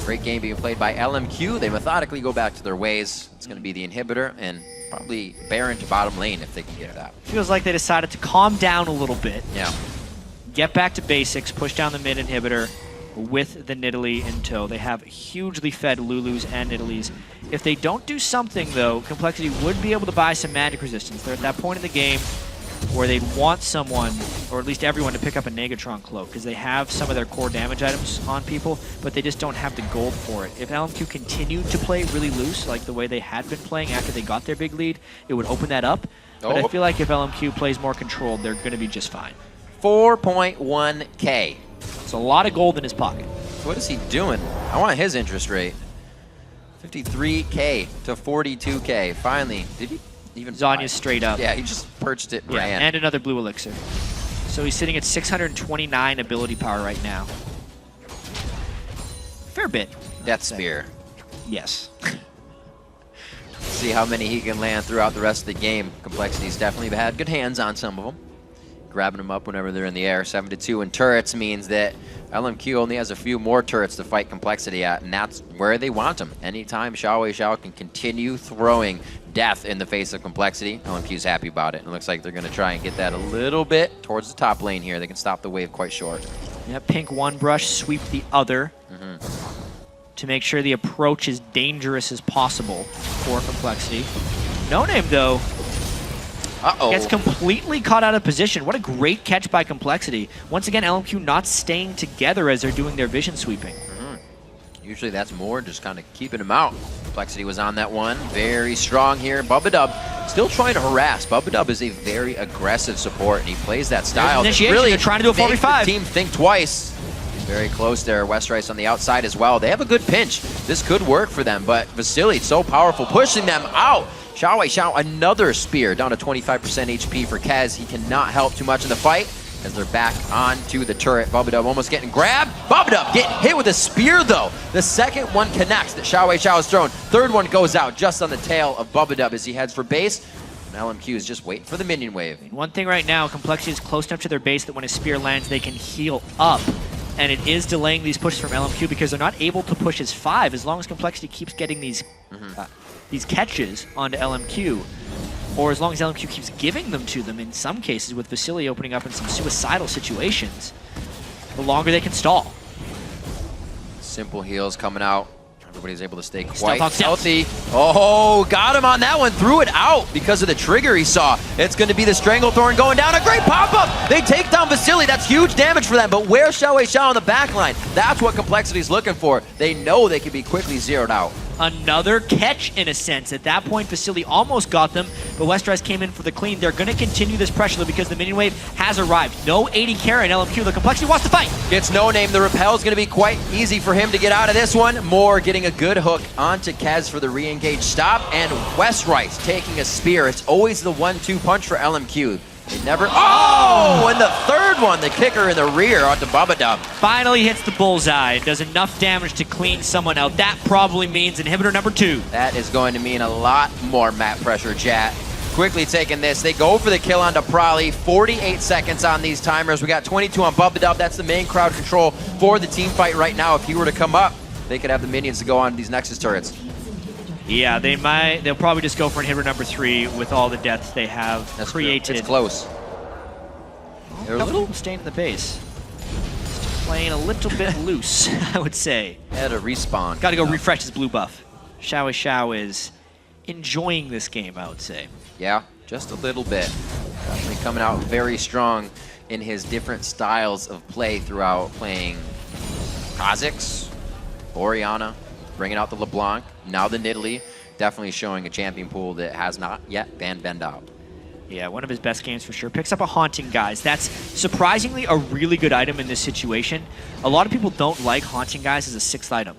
Great game being played by LMQ. They methodically go back to their ways. It's going to be the inhibitor and probably Baron to bottom lane if they can get that. Feels like they decided to calm down a little bit. Yeah. Get back to basics, push down the mid inhibitor with the Nidalee in tow. They have hugely fed Lulus and Nidalees. If they don't do something, though, Complexity would be able to buy some magic resistance. They're at that point in the game where they'd want someone, or at least everyone, to pick up a Negatron Cloak, because they have some of their core damage items on people, but they just don't have the gold for it. If LMQ continued to play really loose, like the way they had been playing after they got their big lead, it would open that up. But I feel like if LMQ plays more controlled, they're going to be just fine. 4.1K. It's a lot of gold in his pocket. What is he doing? I want his interest rate. 53K to 42K. Finally, did he even Zanya's straight up. Yeah, he just perched it and ran. And another blue elixir. So he's sitting at 629 ability power right now. Fair bit. Death Spear. Yes. See how many he can land throughout the rest of the game. Complexity's definitely had good hands on some of them. Grabbing them up whenever they're in the air. 7-2 in turrets means that LMQ only has a few more turrets to fight Complexity at, and that's where they want them. Anytime Xiao can continue throwing death in the face of Complexity, LMQ's happy about it. It looks like they're going to try and get that a little bit towards the top lane here. They can stop the wave quite short. Yeah, pink one brush, sweep the other to make sure the approach is dangerous as possible for Complexity. No Name, though, gets completely caught out of position. What a great catch by Complexity. Once again, LMQ not staying together as they're doing their vision sweeping. Usually that's more just kind of keeping him out. Complexity was on that one. Very strong here. Bubba still trying to harass. Bubba is a very aggressive support, and he plays that style. Really, they're trying to do a 4v5. The team think twice. Very close there. Westrice on the outside as well. They have a good pinch. This could work for them, but Vasily so powerful, pushing them out. Xiao, another spear, down to 25% HP for Kez. He cannot help too much in the fight as they're back onto the turret. Bubba almost getting grabbed. Bubba getting hit with a spear, though. The second one connects that Xiao has thrown. Third one goes out just on the tail of Bubba as he heads for base. And LMQ is just waiting for the minion wave. One thing right now, Complexity is close enough to their base that when a spear lands, they can heal up. And it is delaying these pushes from LMQ because they're not able to push as 5 as long as Complexity keeps getting these catches onto LMQ. Or as long as LMQ keeps giving them to them, in some cases, with Vasily opening up in some suicidal situations, the longer they can stall. Simple heals coming out. Everybody's able to stay quite Stealth. healthy. Oh, got him on that one. Threw it out because of the trigger he saw. It's going to be the Stranglethorn going down. A great pop-up. They take down Vasily. That's huge damage for them. But where's Xiao on the back line? That's what Complexity's looking for. They know they can be quickly zeroed out. Another catch, in a sense. At that point, Vasily almost got them, but Westrice came in for the clean. They're going to continue this pressure, though, because the minion wave has arrived. No 80 carry in LMQ. The Complexity wants to fight. Gets No Name. The repel is going to be quite easy for him to get out of this one. Moore getting a good hook onto Kez for the re-engage stop, and Westrice taking a spear. It's always the 1-2 punch for LMQ. They never... Oh! And the third one, the kicker in the rear onto Bubba. Finally hits the bullseye. Does enough damage to clean someone out. That probably means inhibitor number 2. That is going to mean a lot more map pressure, chat. Quickly taking this. They go for the kill onto Prolly. 48 seconds on these timers. We got 22 on Bubba. That's the main crowd control for the team fight right now. If he were to come up, they could have the minions to go on these Nexus turrets. Yeah, they'll probably just go for inhibitor number 3 with all the deaths they have created. True. It's close. They're a little staying in the base. Just playing a little bit loose, I would say. Had a respawn. Got to go refresh his blue buff. Xiao is enjoying this game, I would say. Yeah, just a little bit. Definitely coming out very strong in his different styles of play throughout playing Kha'Zix, Orianna, bringing out the LeBlanc, now the Nidalee. Definitely showing a champion pool that has not yet banned Bend out. Yeah, one of his best games for sure. Picks up a Haunting Guise. That's surprisingly a really good item in this situation. A lot of people don't like Haunting Guise as a 6th item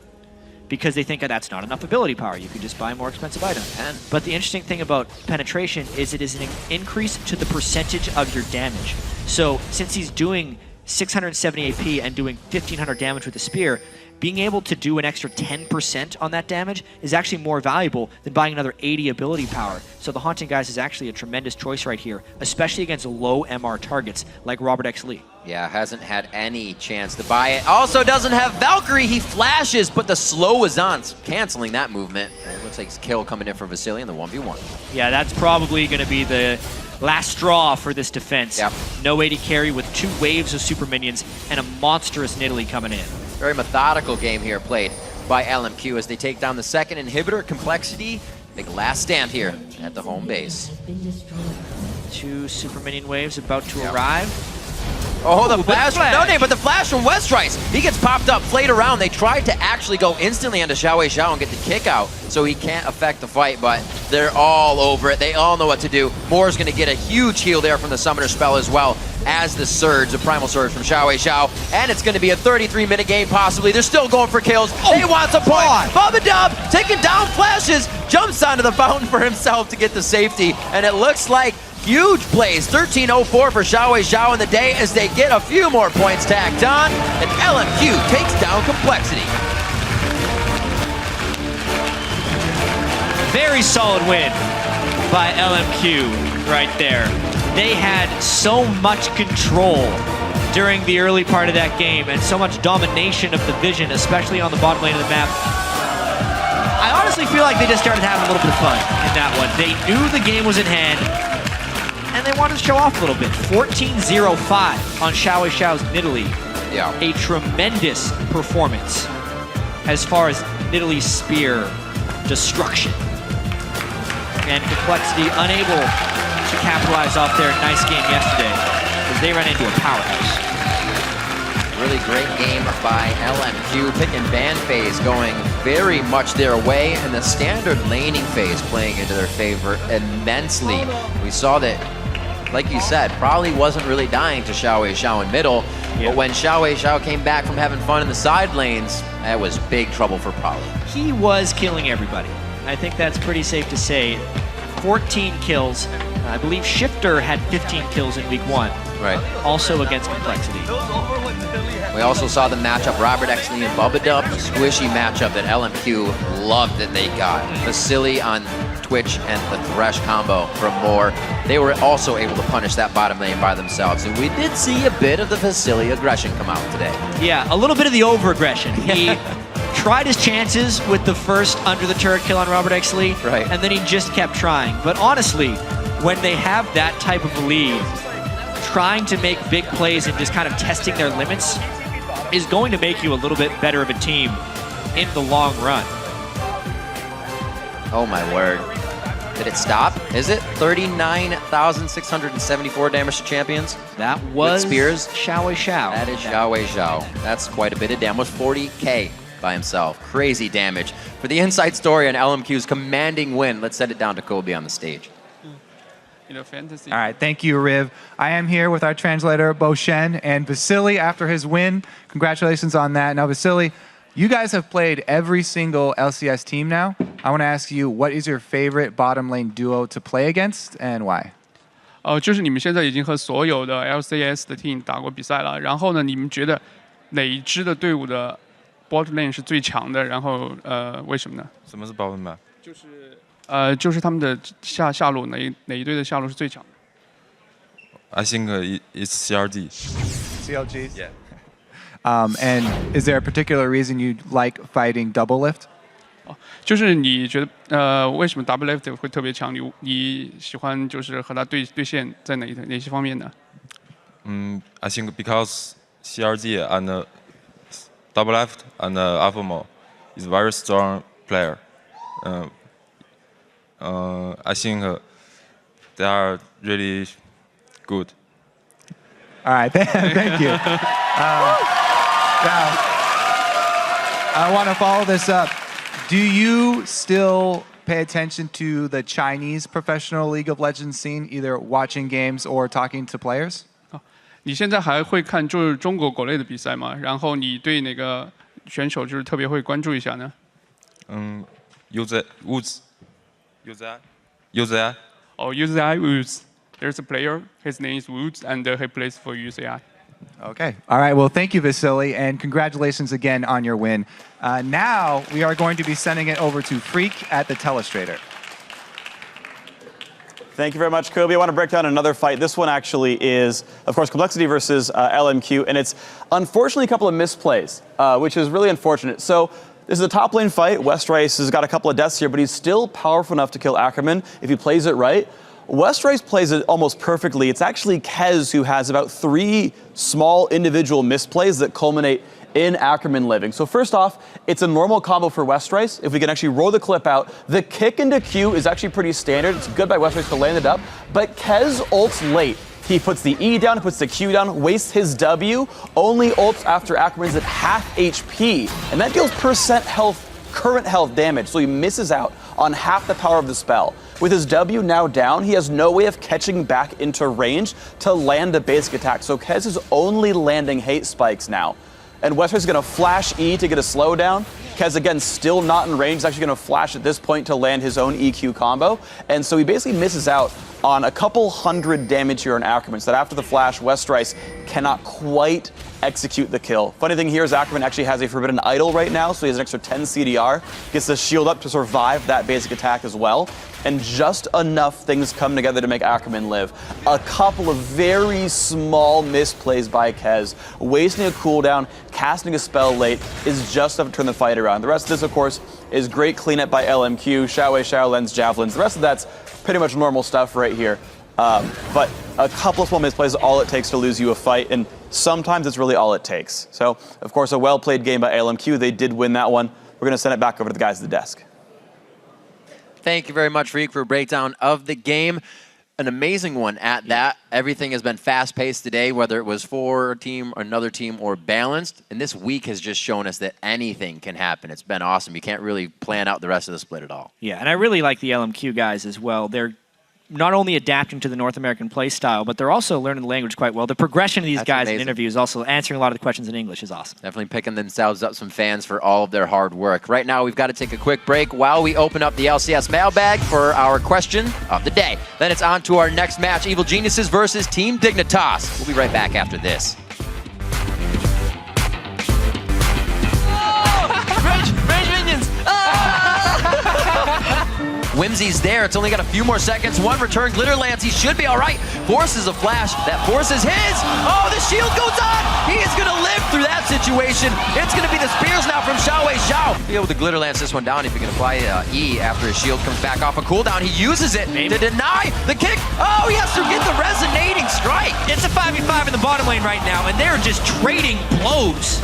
because they think that's not enough ability power. You could just buy a more expensive item. But the interesting thing about Penetration is it is an increase to the percentage of your damage. So since he's doing 670 AP and doing 1500 damage with the spear, being able to do an extra 10% on that damage is actually more valuable than buying another 80 ability power. So the Haunting Guise is actually a tremendous choice right here, especially against low MR targets like Robert X. Lee. Yeah, hasn't had any chance to buy it. Also doesn't have Valkyrie. He flashes, but the slow is on, canceling that movement. It looks like it's kill coming in for Vasily in the 1v1. Yeah, that's probably going to be the last straw for this defense. Yep. No 80 carry with 2 waves of super minions and a monstrous Nidalee coming in. Very methodical game here played by LMQ as they take down the second inhibitor. Complexity, big last stand here at the home base. 2 super minion waves about to arrive. Oh, the flash from No Name, but the flash from Westrice. He gets popped up, played around. They tried to actually go instantly onto Xiao and get the kick out so he can't affect the fight, but they're all over it. They all know what to do. Moore's going to get a huge heal there from the Summoner spell as well as the Surge, the Primal Surge from Xiao. And it's going to be a 33-minute game possibly. They're still going for kills. They want the point. Bubba taking down flashes, jumps onto the fountain for himself to get the safety. And it looks like huge plays. 13:04 for Xiao in the day as they get a few more points tacked on. And LMQ takes down Complexity. Very solid win by LMQ right there. They had so much control during the early part of that game, and so much domination of the vision, especially on the bottom lane of the map. I honestly feel like they just started having a little bit of fun in that one. They knew the game was in hand, and they wanted to show off a little bit. 14-0-5 on Xiao Xiao's Nidalee. Yeah. A tremendous performance as far as Nidalee's spear destruction. And Complexity unable to capitalize off their nice game yesterday as they ran into a powerhouse. Really great game by LMQ. Pick and ban phase going very much their way, and the standard laning phase playing into their favor immensely. We saw that, like you said, probably wasn't really dying to Xiao Xiao in middle, but when Xiao Xiao came back from having fun in the side lanes, that was big trouble for Probably. He was killing everybody. I think that's pretty safe to say. 14 kills. I believe Shifter had 15 kills in week 1. Right. Also against Complexity. We also saw the matchup Robert Exley and Bubba Dub, the squishy matchup that LMQ loved that they got. Vasily on Twitch and the Thresh combo from Moore. They were also able to punish that bottom lane by themselves. And we did see a bit of the Vasily aggression come out today. Yeah, a little bit of the over-aggression. He tried his chances with the first under the turret kill on Robert Exley, right, and then he just kept trying. But honestly, when they have that type of lead, trying to make big plays and just kind of testing their limits is going to make you a little bit better of a team in the long run. Oh my word. Did it stop? Is it 39,674 damage to champions? That was spears. Xiao Xiao. That is Xiao Xiao. That's quite a bit of damage. 40k by himself. Crazy damage. For the inside story on LMQ's commanding win, let's set it down to Kobe on the stage. Fantasy. All right, thank you, Riv. I am here with our translator, Bo Shen, and Vasily after his win. Congratulations on that. Now, Vasily, you guys have played every single LCS team now. I want to ask you, what is your favorite bottom lane duo to play against, and why? 就是你们现在已经和所有的 LCS 的 team 打过比赛了，然后呢，你们觉得哪一支的队伍的 bot lane 是最强的？然后为什么呢？什么是 bottom lane？ 就是他们的下路哪一队的下路是最强的 I think it's CRG. CLGs? Yeah. And is there a particular reason you like fighting double lift? 就是你觉得为什么 double lift 会特别强？你喜欢就是和他对线在哪些方面呢？ I think because CRG and double left and Alphamo is very strong player. I think they are really good. All right, thank you. Now, I want to follow this up. Do you still pay attention to the Chinese professional League of Legends scene, either watching games or talking to players? 你现在还会看就是中国国内的比赛吗？然后你对哪个选手就是特别会关注一下呢UZI Woods. Oh, UZI Woods. There's a player. His name is Woods, and he plays for UZI. Okay. All right. Well, thank you, Vasily, and congratulations again on your win. Now we are going to be sending it over to Freak at the Telestrator. Thank you very much, Kobe. I want to break down another fight. This one actually is, of course, Complexity versus LMQ, and it's unfortunately a couple of misplays, which is really unfortunate. So this is a top lane fight. Westrice has got a couple of deaths here, but he's still powerful enough to kill Ackerman if he plays it right. Westrice plays it almost perfectly. It's actually Kez who has about 3 small individual misplays that culminate in Ackerman living. So first off, it's a normal combo for Westrice. If we can actually roll the clip out, the kick into Q is actually pretty standard. It's good by Westrice to land it up, but Kez ults late. He puts the E down, puts the Q down, wastes his W, only ults after Ackerman's at half HP, and that deals percent health, current health damage, so he misses out on half the power of the spell. With his W now down, he has no way of catching back into range to land the basic attack, so Kez is only landing hate spikes now. and Westrice is going to flash E to get a slowdown. Kez, again, still not in range. He's actually going to flash at this point to land his own EQ combo. And so he basically misses out on a couple hundred damage here on Ackerman. So that after the flash, Westrice cannot quite execute the kill. Funny thing here is Ackerman actually has a Forbidden Idol right now, so he has an extra 10 CDR. Gets the shield up to survive that basic attack as well. And just enough things come together to make Ackerman live. A couple of very small misplays by Kez, wasting a cooldown, casting a spell late, is just enough to turn the fight around. The rest of this, of course, is great cleanup by LMQ, Xiao lens, javelins. The rest of that's pretty much normal stuff right here. But a couple of small misplays is all it takes to lose you a fight, and sometimes it's really all it takes. So, of course, a well-played game by LMQ. They did win that one. We're going to send it back over to the guys at the desk. Thank you very much, Reek, for a breakdown of the game. An amazing one at that. Everything has been fast-paced today, whether it was for a team, another team, or balanced. And this week has just shown us that anything can happen. It's been awesome. You can't really plan out the rest of the split at all. Yeah, and I really like the LMQ guys as well. They're not only adapting to the North American play style, but they're also learning the language quite well. The progression of these guys in interviews, also answering a lot of the questions in English, is awesome. Definitely picking themselves up some fans for all of their hard work. Right now, we've got to take a quick break while we open up the LCS mailbag for our question of the day. Then it's on to our next match, Evil Geniuses versus Team Dignitas. We'll be right back after this. Rage minions! Whimsy's there. It's only got a few more seconds. One return. Glitter lands. He should be all right. Forces a flash. That forces his. Oh, the shield goes on. He is going to live through that situation. It's going to be the spears now from Xiao. Be able to glitter lance this one down if he can apply E after his shield comes back off a cooldown. He uses it to deny the kick. Oh, he has to get the resonating strike. It's a 5v5 in the bottom lane right now, and they're just trading blows.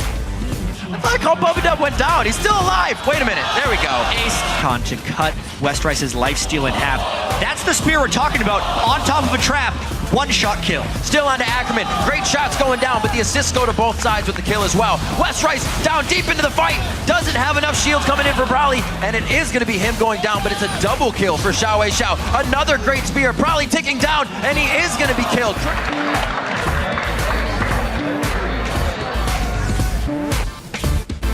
I like how Bubba Dub went down. He's still alive. Wait a minute. There we go. Ace con to cut Westrice's lifesteal in half. That's the spear we're talking about. On top of a trap. One-shot kill. Still on to Ackerman. Great shots going down, but the assists go to both sides with the kill as well. Westrice down deep into the fight. Doesn't have enough shields coming in for Brawley, and it is going to be him going down, but it's a double kill for Xiao. Another great spear. Brawley ticking down, and he is going to be killed.